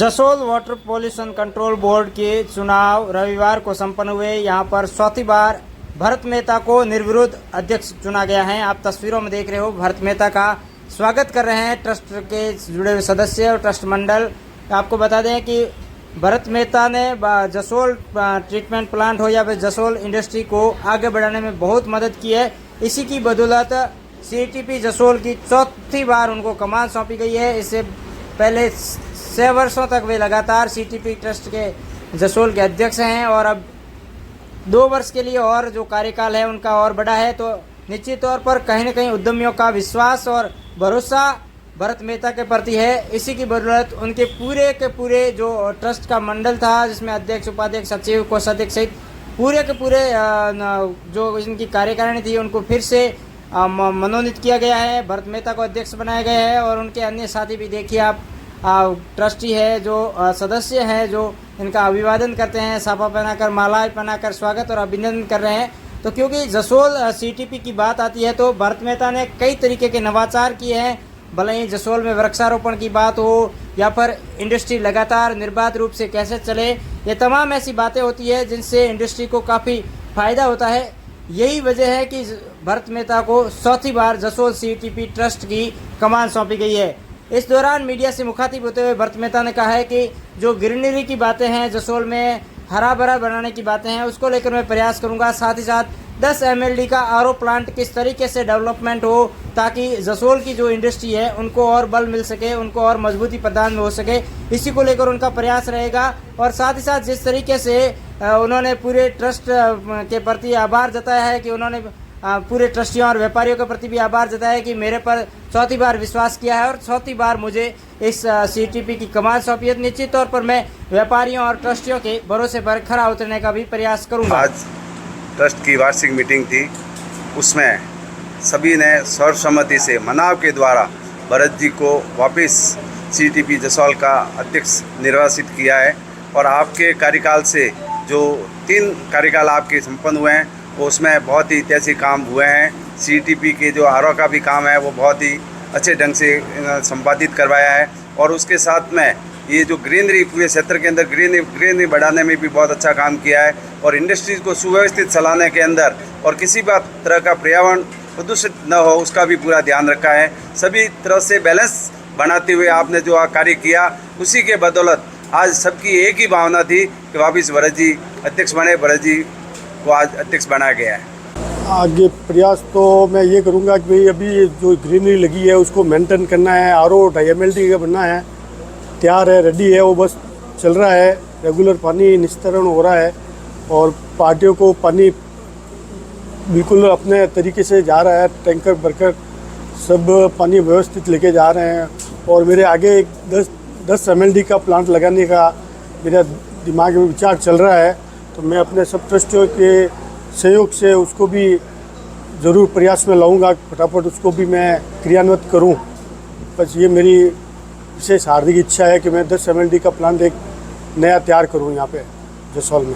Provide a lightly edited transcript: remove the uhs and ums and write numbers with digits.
Jasol water pollution control board के चुनाव रविवार को संपन्न हुए। यहां पर चौथी बार भरत मेहता को निर्विरोध अध्यक्ष चुना गया है। आप तस्वीरों में देख रहे हो, भरत मेहता का स्वागत कर रहे हैं ट्रस्ट के जुड़े हुए सदस्य और ट्रस्ट मंडल। आपको बता दें कि भरत मेहता ने जसोल ट्रीटमेंट प्लांट हो या फिर जसोल इंडस्ट्री को आगे बढ़ाने में बहुत मदद की है। इसी की बदौलत सीटीपी जसोल की चौथी बार उनको कमान सौंपी गई है। इससे पहले 6 वर्षों तक वे लगातार सीटीपी ट्रस्ट के जसोल के अध्यक्ष हैं और अब 2 वर्ष के लिए और जो कार्यकाल है उनका और बड़ा है। तो निश्चित तौर पर कहीं न कहीं उद्यमियों का विश्वास और भरोसा भरत मेहता के प्रति है। इसी की बदौलत उनके पूरे के पूरे जो ट्रस्ट का मंडल था, जिसमें अध्यक्ष, उपाध्यक्ष, सचिव, कोषाध्यक्ष सहित पूरे के पूरे जो इनकी कार्यकारिणी थी, उनको फिर से मनोनीत किया गया है। भरत मेहता को अध्यक्ष बनाया गया है और उनके अन्य साथी भी देखिए आप, ट्रस्टी है जो सदस्य हैं जो इनका अभिवादन करते हैं, साफा पहनाकर, मालाएं पहनाकर स्वागत और अभिनंदन कर रहे हैं। तो क्योंकि जसोल सीटीपी की बात आती है तो भरत मेहता ने कई तरीके के नवाचार किए हैं। भले ही जसोल में वृक्षारोपण की बात हो या फिर इंडस्ट्री लगातार निर्बाध रूप से कैसे चले, ये तमाम ऐसी बातें होती है जिनसे इंडस्ट्री को काफ़ी फ़ायदा होता है। यही वजह है कि भरत मेहता को चौथी बार जसोल सीटीपी ट्रस्ट की कमान सौंपी गई है। इस दौरान मीडिया से मुखातिब होते हुए भरत मेहता ने कहा है कि जो ग्रीनरी की बातें हैं, जसोल में हरा भरा बनाने की बातें हैं, उसको लेकर मैं प्रयास करूंगा। साथ ही साथ 10 MLD का आरओ प्लांट किस तरीके से डेवलपमेंट हो ताकि जसोल की जो इंडस्ट्री है उनको और बल मिल सके, उनको और मजबूती प्रदान हो सके, इसी को लेकर उनका प्रयास रहेगा। और साथ ही साथ जिस तरीके से उन्होंने पूरे ट्रस्ट के प्रति आभार जताया है कि उन्होंने पूरे ट्रस्टियों और व्यापारियों के प्रति भी आभार जताया है कि मेरे पर चौथी बार विश्वास किया है और चौथी बार मुझे इस सीटीपी की कमान सौंपी है। निश्चित तौर पर मैं व्यापारियों और ट्रस्टियों के भरोसे पर खरा उतरने का भी प्रयास करूंगा। आज ट्रस्ट की वार्षिक मीटिंग थी, उसमें सभी ने सर्वसम्मति से मनाव के द्वारा भरत जी को वापस सीटीपी जसोल का अध्यक्ष निर्वाचित किया है। और आपके कार्यकाल से जो 3 कार्यकाल आपके संपन्न हुए हैं उसमें बहुत ही ऐतिहासिक काम हुए हैं। सीटीपी के जो आरओ का भी काम है वो बहुत ही अच्छे ढंग से संपादित करवाया है। और उसके साथ में ये जो ग्रीनरी, पूरे क्षेत्र के अंदर ग्रीनरी बढ़ाने में भी बहुत अच्छा काम किया है। और इंडस्ट्रीज़ को सुव्यवस्थित चलाने के अंदर और किसी भी तरह का पर्यावरण प्रदूषित न हो उसका भी पूरा ध्यान रखा है। सभी तरह से बैलेंस बनाते हुए आपने जो कार्य किया, उसी के बदौलत आज सबकी एक ही भावना थी कि वापस भरत जी अध्यक्ष बने। भरत जी को आज अध्यक्ष बनाया गया है। आगे प्रयास तो मैं ये करूँगा कि भाई अभी जो ग्रीनरी लगी है उसको मेंटेन करना है। आरओ 2.5 MLD का बनना है, तैयार है, रेडी है, वो बस चल रहा है। रेगुलर पानी निस्तारण हो रहा है और पार्टियों को पानी बिल्कुल अपने तरीके से जा रहा है। टैंकर भरकर सब पानी व्यवस्थित लेके जा रहे हैं। और मेरे आगे एक 10 MLD का प्लांट लगाने का मेरा दिमाग में विचार चल रहा है। तो मैं अपने सब ट्रस्टियों के सहयोग से उसको भी ज़रूर प्रयास में लाऊंगा, फटाफट उसको भी मैं क्रियान्वित करूं। बस ये मेरी विशेष हार्दिक इच्छा है कि मैं 10 MLD का प्लांट एक नया तैयार करूं यहाँ पे जसोल में।